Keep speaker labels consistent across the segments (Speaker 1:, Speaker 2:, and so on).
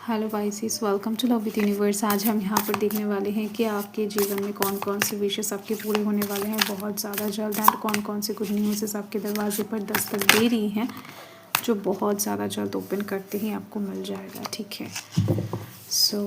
Speaker 1: Hello pieces, welcome to love with universe. आज हम यहाँ पर देखने वाले हैं कि आपके जीवन में कौन कौन से विशेष आपके पूरे होने वाले हैं बहुत ज़्यादा जल्द, एंड कौन कौन से गुड न्यूज़ आपके दरवाजे पर दस्तक दे रही हैं जो बहुत ज़्यादा जल्द ओपन करते ही आपको मिल जाएगा। ठीक है, सो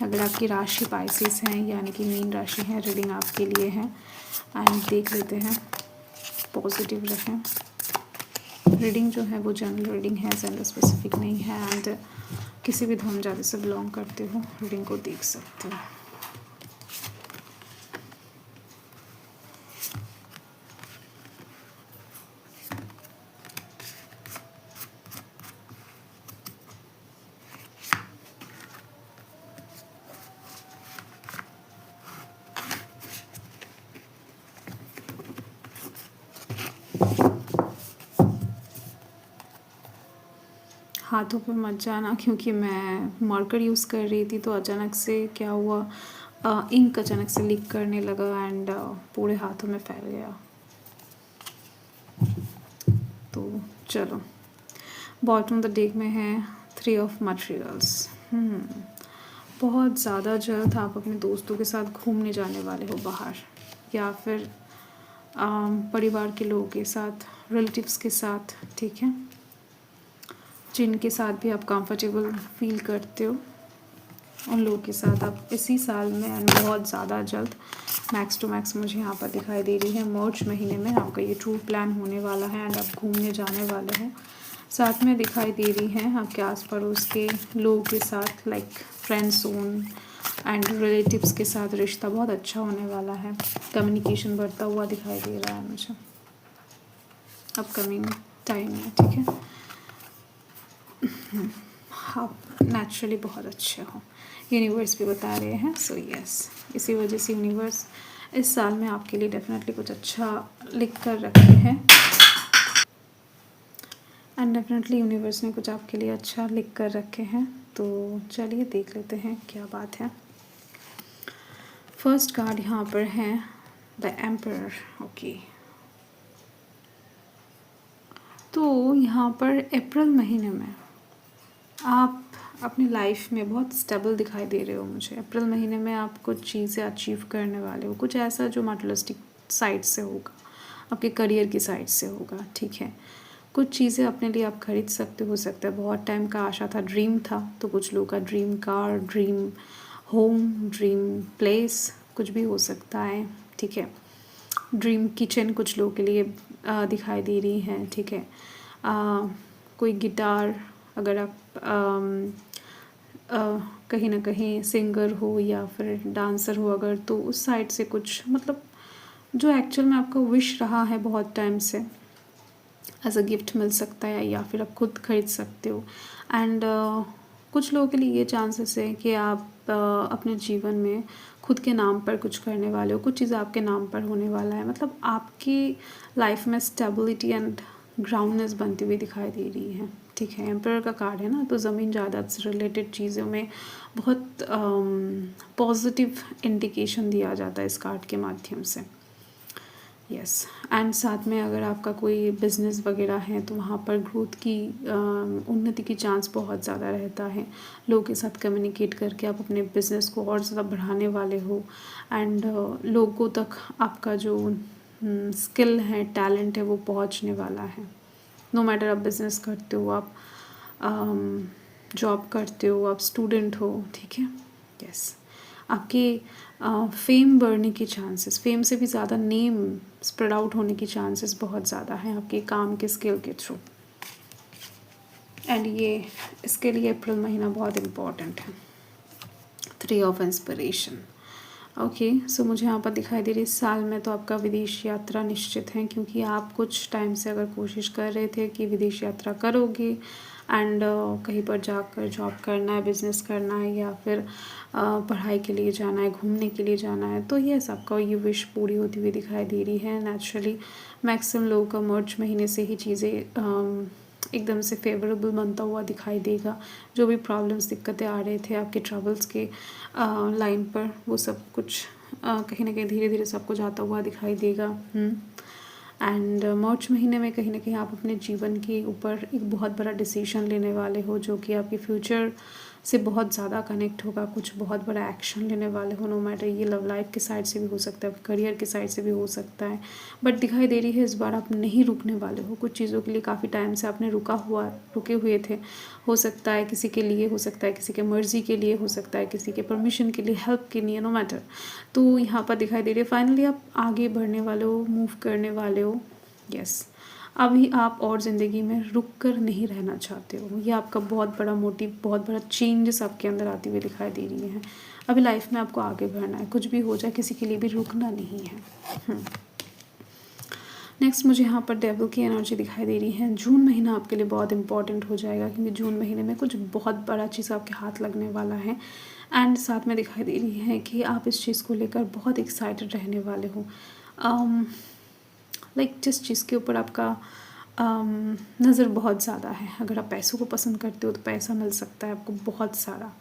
Speaker 1: अगर आपकी राशि पाइसेस हैं यानी कि मीन राशि है, रीडिंग आपके लिए है एंड देख लेते हैं। पॉजिटिव रहें। रीडिंग जो है वो जनरल रीडिंग है, जेंडर स्पेसिफिक नहीं है, एंड किसी भी धर्म जाति से बिलोंग करते हो रीडिंग को देख सकते हो। हाथों पे मत जाना क्योंकि मैं मार्कर यूज़ कर रही थी तो अचानक से क्या हुआ, इंक अचानक से लीक करने लगा एंड पूरे हाथों में फैल गया। तो चलो, बॉटम द डेक में है 3 ऑफ मटेरियल्स। बहुत ज़्यादा जल्द आप अपने दोस्तों के साथ घूमने जाने वाले हो बाहर, या फिर परिवार के लोगों के साथ, रिलेटिव्स के साथ। ठीक है, जिनके साथ भी आप कंफर्टेबल फील करते हो उन लोगों के साथ आप इसी साल में, एंड बहुत ज़्यादा जल्द, मैक्स टू मैक्स मुझे यहाँ पर दिखाई दे रही है मार्च महीने में आपका ये टूर प्लान होने वाला है एंड आप घूमने जाने वाले हो। साथ में दिखाई दे रही है आपके आस पड़ोस के लोगों के साथ, like friends zone and relatives के साथ रिश्ता बहुत अच्छा होने वाला है। कम्युनिकेशन बढ़ता हुआ दिखाई दे रहा है मुझे अपकमिंग टाइम में। ठीक है, आप नेचुरली बहुत अच्छे हो, यूनिवर्स भी बता रहे हैं। सो यस, इसी वजह से यूनिवर्स इस साल में आपके लिए डेफिनेटली कुछ अच्छा लिख कर रखे हैं, एंड डेफिनेटली यूनिवर्स ने कुछ आपके लिए अच्छा लिख कर रखे हैं। तो चलिए देख लेते हैं क्या बात है। फर्स्ट कार्ड यहाँ पर है द एम्परर। ओके, तो यहाँ पर अप्रैल महीने में आप अपनी लाइफ में बहुत स्टेबल दिखाई दे रहे हो मुझे। अप्रैल महीने में आप कुछ चीज़ें अचीव करने वाले हो, कुछ ऐसा जो मटेरियलिस्टिक साइड से होगा, आपके करियर की साइड से होगा। ठीक है, कुछ चीज़ें अपने लिए आप खरीद सकते हो सकता है बहुत टाइम का आशा था, ड्रीम था, तो कुछ लोगों का dream car, dream home, dream place कुछ भी हो सकता है। ठीक है, ड्रीम किचन कुछ लोगों के लिए दिखाई दे रही है। ठीक है, कोई गिटार, अगर आप कहीं ना कहीं सिंगर हो या फिर डांसर हो अगर, तो उस साइड से कुछ मतलब जो एक्चुअल में आपका विश रहा है बहुत टाइम से एज अ गिफ्ट मिल सकता है, या फिर आप खुद खरीद सकते हो। एंड कुछ लोगों के लिए ये चांसेस है कि आप अपने जीवन में खुद के नाम पर कुछ करने वाले हो, कुछ चीज़ें आपके नाम पर होने वाला है, मतलब आपकी लाइफ में स्टेबिलिटी एंड ग्राउंडनेस बनती हुई दिखाई दे रही है। ठीक है, एम्परर का कार्ड है ना, तो ज़मीन जायदाद से रिलेटेड चीज़ों में बहुत पॉजिटिव इंडिकेशन दिया जाता है इस कार्ड के माध्यम से। यस, एंड साथ में अगर आपका कोई बिज़नेस वगैरह है तो वहाँ पर ग्रोथ की, उन्नति की चांस बहुत ज़्यादा रहता है। लोगों के साथ कम्युनिकेट करके आप अपने बिज़नेस को और ज़्यादा बढ़ाने वाले हो, एंड लोगों तक आपका जो स्किल है, टैलेंट है, वो पहुँचने वाला है। नो मैटर आप बिज़नेस करते हो, आप जॉब करते हो, आप स्टूडेंट हो। ठीक है, यस, आपकी फेम बढ़ने की चांसेस, फेम से भी ज़्यादा नेम स्प्रेड आउट होने की चांसेस बहुत ज़्यादा हैं आपके काम के स्किल के थ्रू, एंड ये इसके लिए अप्रैल महीना बहुत इम्पॉर्टेंट है। 3 ऑफ इंस्पिरेशन। ओके, सो मुझे यहाँ पर दिखाई दे रही इस साल में तो आपका विदेश यात्रा निश्चित है, क्योंकि आप कुछ टाइम से अगर कोशिश कर रहे थे कि विदेश यात्रा करोगे एंड कहीं पर जाकर जॉब करना है, बिज़नेस करना है, या फिर पढ़ाई के लिए जाना है, घूमने के लिए जाना है, तो ये सबका ये विश पूरी होती हुई दिखाई दे रही है। नेचुरली मैक्सिमम लोगों का मार्च महीने से ही चीज़ें एकदम से फेवरेबल बनता हुआ दिखाई देगा। जो भी प्रॉब्लम्स, दिक्कतें आ रहे थे आपके ट्रबल्स के लाइन पर, वो सब कुछ कहीं ना कहीं धीरे धीरे सब कुछ आता हुआ दिखाई देगा। एंड मार्च महीने में कहीं ना कहीं आप अपने जीवन के ऊपर एक बहुत बड़ा डिसीजन लेने वाले हो, जो कि आपके फ्यूचर से बहुत ज़्यादा कनेक्ट होगा, कुछ बहुत बड़ा एक्शन लेने वाले हो। नो मैटर ये लव लाइफ की साइड से भी हो सकता है, करियर की साइड से भी हो सकता है, बट दिखाई दे रही है इस बार आप नहीं रुकने वाले हो। कुछ चीज़ों के लिए काफ़ी टाइम से आपने रुके हुए थे। हो सकता है किसी के लिए, हो सकता है किसी के मर्ज़ी के लिए, हो सकता है किसी के परमिशन के लिए, हेल्प के लिए, नो मैटर। तो यहाँ पर दिखाई दे रही है फाइनली आप आगे बढ़ने वाले हो, मूव करने वाले हो। यस, अभी आप और ज़िंदगी में रुक कर नहीं रहना चाहते हो। ये आपका बहुत बड़ा मोटिव, बहुत बड़ा चेंजेस आपके अंदर आती हुई दिखाई दे रही है। अभी लाइफ में आपको आगे बढ़ना है, कुछ भी हो जाए किसी के लिए भी रुकना नहीं है। नेक्स्ट मुझे यहाँ पर डेविल की एनर्जी दिखाई दे रही है। जून महीना आपके लिए बहुत इंपॉर्टेंट हो जाएगा, क्योंकि जून महीने में कुछ बहुत बड़ा चीज़ आपके हाथ लगने वाला है। एंड साथ में दिखाई दे रही है कि आप इस चीज़ को लेकर बहुत एक्साइटेड रहने वाले हो। लाइक जिस चीज़ के ऊपर आपका नज़र बहुत ज़्यादा है। अगर आप पैसों को पसंद करते हो तो पैसा मिल सकता है आपको बहुत सारा।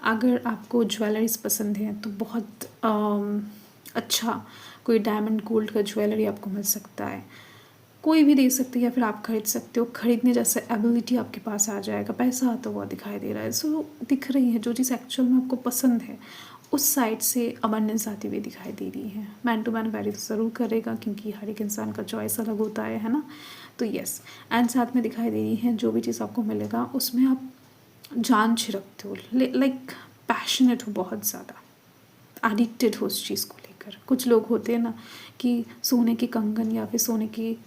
Speaker 1: अगर आपको ज्वेलरीज पसंद है तो बहुत अच्छा कोई डायमंड गोल्ड का ज्वेलरी आपको मिल सकता है। कोई भी दे सकते हैं या फिर आप खरीद सकते हो। खरीदने जैसा एबिलिटी आपके पास आ जाएगा, पैसा आता हुआ दिखाई दे रहा है। सो दिख रही है जो चीज़ एक्चुअल में आपको पसंद है उस साइड से अबंडेंस आती हुई दिखाई दे रही है। मैन टू मैन वेरी तो ज़रूर करेगा, क्योंकि हर एक इंसान का चॉइस अलग होता है ना। तो यस, एंड साथ में दिखाई दे रही है जो भी चीज़ आपको मिलेगा उसमें आप जान छिड़कते हो, लाइक पैशनेट हो, बहुत ज़्यादा एडिक्टेड हो उस चीज़ को लेकर। कुछ लोग होते हैं ना कि सोने की कंगन या फिर सोने की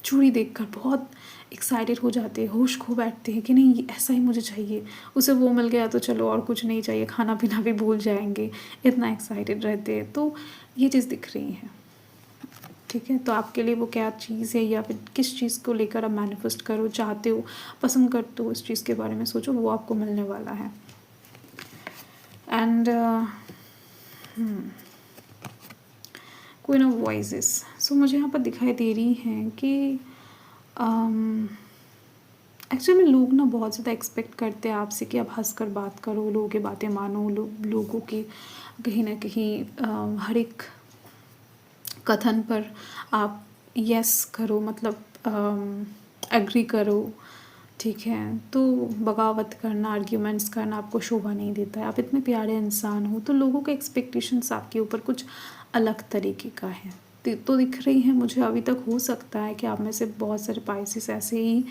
Speaker 1: चूड़ी देखकर बहुत एक्साइटेड हो जाते हैं, होश खो बैठते हैं कि नहीं ये ऐसा ही मुझे चाहिए, उसे वो मिल गया तो चलो और कुछ नहीं चाहिए, खाना पीना भी भूल जाएंगे, इतना एक्साइटेड रहते हैं। तो ये चीज़ दिख रही है, ठीक है। तो आपके लिए वो क्या चीज़ है या फिर किस चीज़ को लेकर आप मैनिफेस्ट करो, चाहते हो, पसंद करते हो, इस चीज़ के बारे में सोचो, वो आपको मिलने वाला है। And queen of voices. So मुझे यहाँ पर दिखाई दे रही हैं कि एक्चुअली में लोग ना बहुत ज़्यादा एक्सपेक्ट करते हैं आपसे कि आप हंसकर बात करो, लोगों की बातें मानो, लोगों की कहीं ना कहीं हर एक कथन पर आप यस करो, मतलब एग्री करो, ठीक है। तो बगावत करना, आर्ग्यूमेंट्स करना आपको शोभा नहीं देता है। आप इतने प्यारे इंसान हो तो लोगों के एक्सपेक्टेशंस आपके ऊपर कुछ अलग तरीके का है। तो दिख रही है मुझे। अभी तक हो सकता है कि आप में से बहुत सारे पाइसेस ऐसे ही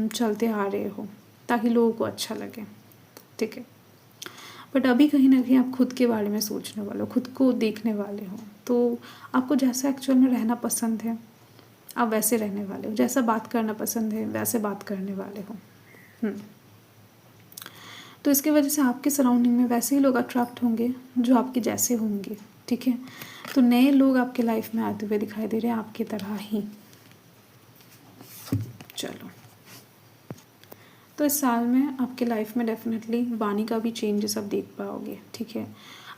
Speaker 1: चलते आ रहे हो ताकि लोगों को अच्छा लगे, ठीक है। बट अभी कहीं ना कहीं आप खुद के बारे में सोचने वाले हो, खुद को देखने वाले हो। तो आपको जैसा एक्चुअल में रहना पसंद है आप वैसे रहने वाले हो, जैसा बात करना पसंद है वैसे बात करने वाले हो। तो इसकी वजह से आपके सराउंडिंग में वैसे ही लोग अट्रैक्ट होंगे जो आपके जैसे होंगे, ठीक है। तो नए लोग आपके लाइफ में आते हुए दिखाई दे रहे हैं आपकी तरह ही। चलो, तो इस साल में आपके लाइफ में डेफिनेटली वाणी का भी चेंजेस आप देख पाओगे, ठीक है।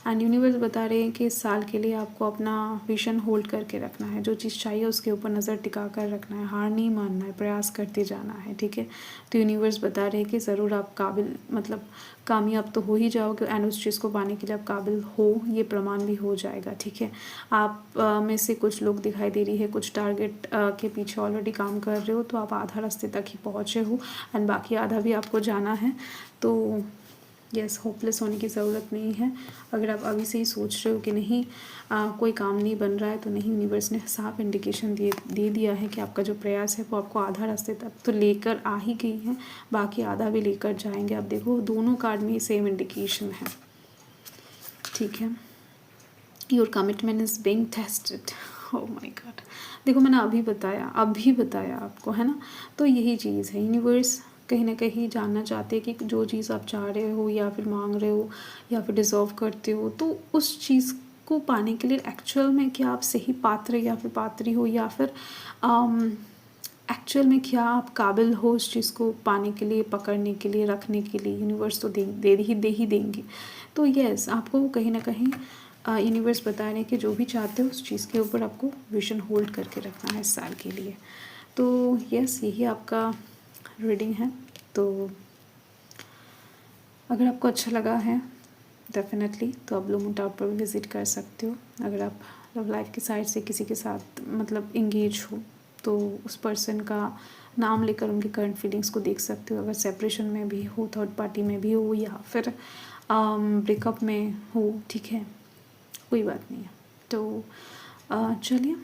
Speaker 1: एंड यूनिवर्स बता रहे हैं कि इस साल के लिए आपको अपना विजन होल्ड करके रखना है, जो चीज़ चाहिए उसके ऊपर नज़र टिका कर रखना है, हार नहीं मानना है, प्रयास करते जाना है, ठीक है। तो यूनिवर्स बता रहे हैं कि ज़रूर आप काबिल, मतलब कामयाब तो हो ही जाओगे, एंड उस चीज़ को पाने के लिए आप काबिल हो, ये प्रमाण भी हो जाएगा, ठीक है। आप में से कुछ लोग दिखाई दे रही है कुछ टारगेट के पीछे ऑलरेडी काम कर रहे हो, तो आप आधा रास्ते तक ही पहुँचे हो एंड बाकी आधा भी आपको जाना है। तो यस, होपलेस होने की ज़रूरत नहीं है। अगर आप अभी से ही सोच रहे हो कि नहीं कोई काम नहीं बन रहा है, तो नहीं, यूनिवर्स ने साफ इंडिकेशन दे दिया है कि आपका जो प्रयास है वो आपको आधा रास्ते तक तो लेकर आ ही गई है, बाकी आधा भी लेकर जाएंगे। आप देखो दोनों कार्ड में ही सेम इंडिकेशन है, ठीक है। Your commitment is being tested. Oh my God, देखो मैंने अभी बताया आपको, है ना। तो यही चीज़ है, यूनिवर्स कहीं ना कहीं जानना चाहते हैं कि जो चीज़ आप चाह रहे हो या फिर मांग रहे हो या फिर डिज़र्व करते हो, तो उस चीज़ को पाने के लिए एक्चुअल में क्या आप सही पात्र या फिर पात्री हो, या फिर एक्चुअल में क्या आप काबिल हो उस चीज़ को पाने के लिए, पकड़ने के लिए, रखने के लिए। यूनिवर्स तो दे ही देंगे। तो यस, आपको कहीं ना कहीं यूनिवर्स बता रहे हैं कि जो भी चाहते हो उस चीज़ के ऊपर आपको विजन होल्ड करके रखना है इस साल के लिए। तो यस, यही आपका रीडिंग है। तो अगर आपको अच्छा लगा है डेफिनेटली तो आप ब्लू मून टावर पर भी विज़िट कर सकते हो। अगर आप लव लाइफ की साइड से किसी के साथ मतलब इंगेज हो तो उस पर्सन का नाम लेकर उनकी करंट फीलिंग्स को देख सकते हो। अगर सेपरेशन में भी हो, थर्ड पार्टी में भी हो, या फिर ब्रेकअप में हो, ठीक है, कोई बात नहीं है। तो चलिए